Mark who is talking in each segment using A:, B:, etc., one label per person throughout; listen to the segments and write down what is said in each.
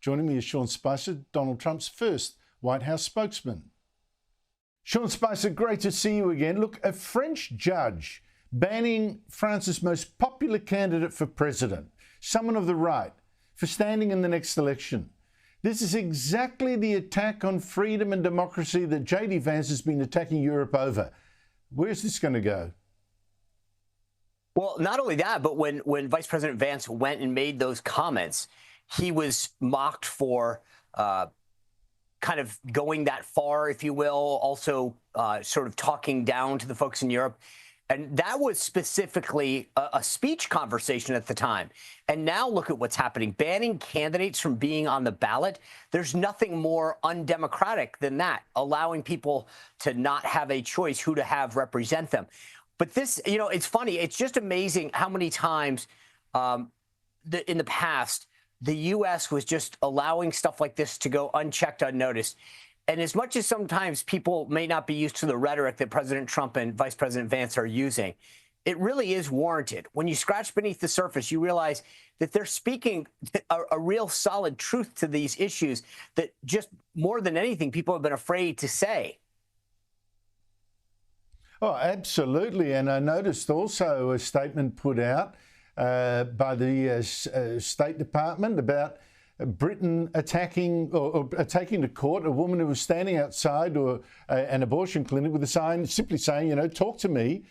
A: Joining me is Sean Spicer, Donald Trump's first White House spokesman. Sean Spicer, great to see you again. Look, a French judge banning France's most popular candidate for president, someone of the right, for standing in the next election. This is exactly the attack on freedom and democracy that J.D. Vance has been attacking Europe over. Where's this going to go?
B: Well, not only that, but when Vice President Vance went and made those comments, he was mocked for kind of going that far, if you will, also sort of talking down to the folks in Europe. And that was specifically a speech conversation at the time. And now look at what's happening. Banning candidates from being on the ballot. There's nothing more undemocratic than that, allowing people to not have a choice who to have represent them. But this, you know, it's funny. It's just amazing how many times in the past, the U.S. was just allowing stuff like this to go unchecked, unnoticed. And as much as sometimes people may not be used to the rhetoric that President Trump and Vice President Vance are using, it really is warranted. When you scratch beneath the surface, you realize that they're speaking a real solid truth to these issues that just more than anything, people have been afraid to say.
A: Oh, absolutely. And I noticed also a statement put out by the State Department about Britain attacking or taking to court a woman who was standing outside an abortion clinic with a sign simply saying, you know, talk to me,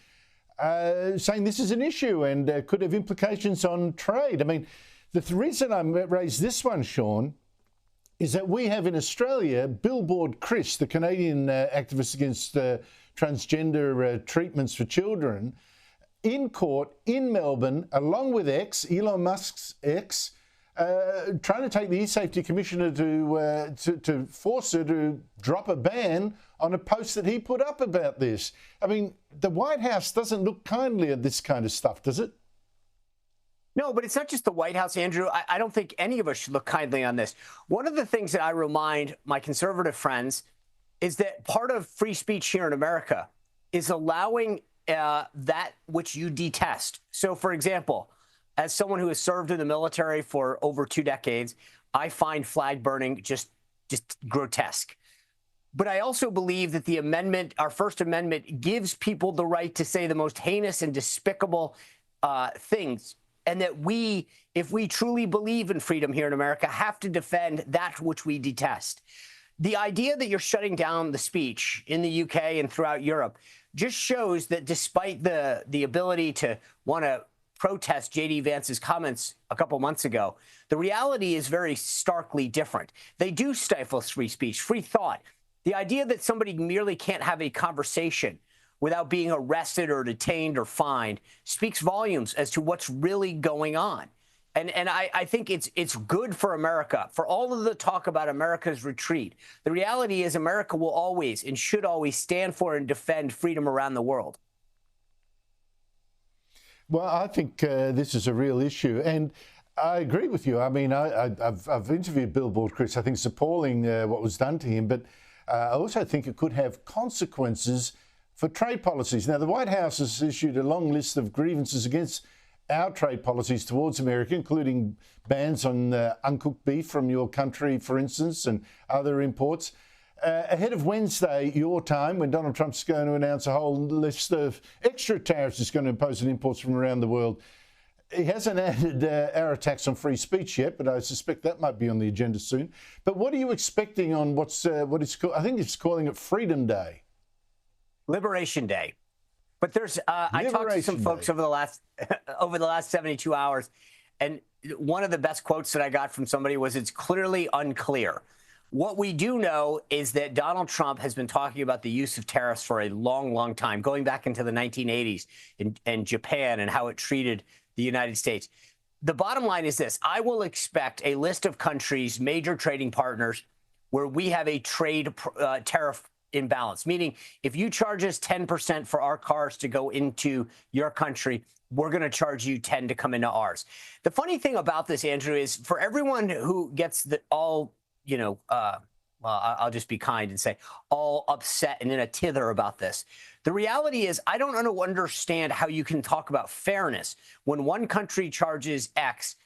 A: saying this is an issue and could have implications on trade. I mean, the reason I raised this one, Sean, is that we have in Australia Billboard Chris, the Canadian activist against transgender treatments for children, in court in Melbourne, along with Elon Musk's ex, trying to take the E-Safety Commissioner to force her to drop a ban on a post that he put up about this. I mean, the White House doesn't look kindly at this kind of stuff, does it?
B: No, but it's not just the White House, Andrew. I don't think any of us should look kindly on this. One of the things that I remind my conservative friends is that part of free speech here in America is allowing that which you detest. So, for example, as someone who has served in the military for over 2 decades, I find flag burning just grotesque. But I also believe that the amendment, our First Amendment, gives people the right to say the most heinous and despicable things. And that we, if we truly believe in freedom here in America, have to defend that which we detest. The idea that you're shutting down the speech in the UK and throughout Europe just shows that despite the ability to want to protest J.D. Vance's comments a couple months ago, the reality is very starkly different. They do stifle free speech, free thought. The idea that somebody merely can't have a conversation without being arrested or detained or fined speaks volumes as to what's really going on. And I think it's good for America, for all of the talk about America's retreat. The reality is America will always and should always stand for and defend freedom around the world.
A: Well, I think this is a real issue. And I agree with you. I mean, I've interviewed Billboard Chris. I think it's appalling what was done to him. But I also think it could have consequences for trade policies. Now, the White House has issued a long list of grievances against our trade policies towards America, including bans on uncooked beef from your country, for instance, and other imports. Ahead of Wednesday, your time, when Donald Trump's going to announce a whole list of extra tariffs he's going to impose on imports from around the world. He hasn't added our attacks on free speech yet, but I suspect that might be on the agenda soon. But what are you expecting on what it's called? I think it's calling it Freedom Day.
B: Liberation Day. But there's I talked to some folks over the last 72 hours, and one of the best quotes that I got from somebody was, it's clearly unclear. What we do know is that Donald Trump has been talking about the use of tariffs for a long, long time, going back into the 1980s in Japan and how it treated the United States. The bottom line is this. I will expect a list of countries, major trading partners, where we have a trade tariff imbalance, meaning if you charge us 10% for our cars to go into your country, we're going to charge you 10 to come into ours. The funny thing about this, Andrew, is for everyone who gets I'll just be kind and say all upset and in a tither about this. The reality is I don't understand how you can talk about fairness when one country charges X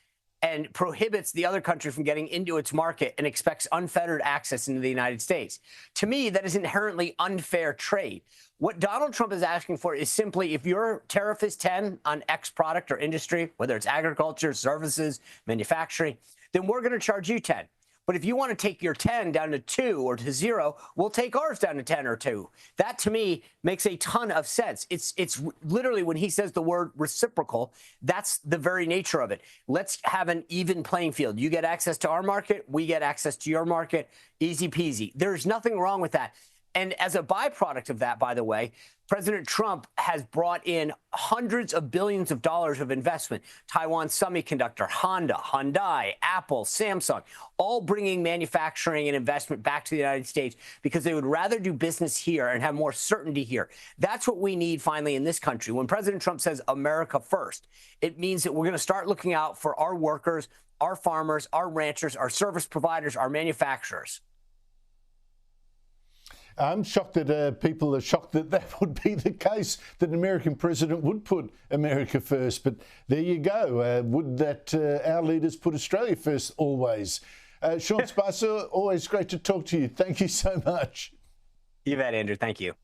B: and prohibits the other country from getting into its market and expects unfettered access into the United States. To me, that is inherently unfair trade. What Donald Trump is asking for is simply, if your tariff is 10 on X product or industry, whether it's agriculture, services, manufacturing, then we're going to charge you 10. But if you want to take your 10 down to 2 or to 0, we'll take ours down to 10 or 2. That, to me, makes a ton of sense. It's literally, when he says the word reciprocal, that's the very nature of it. Let's have an even playing field. You get access to our market, we get access to your market. Easy peasy. There's nothing wrong with that. And as a byproduct of that, by the way, President Trump has brought in hundreds of billions of dollars of investment. Taiwan Semiconductor, Honda, Hyundai, Apple, Samsung, all bringing manufacturing and investment back to the United States because they would rather do business here and have more certainty here. That's what we need finally in this country. When President Trump says America first, it means that we're going to start looking out for our workers, our farmers, our ranchers, our service providers, our manufacturers.
A: I'm shocked that people are shocked that that would be the case, that an American president would put America first. But there you go. Would that our leaders put Australia first always? Sean Spicer, always great to talk to you. Thank you so much.
B: You bet, Andrew. Thank you.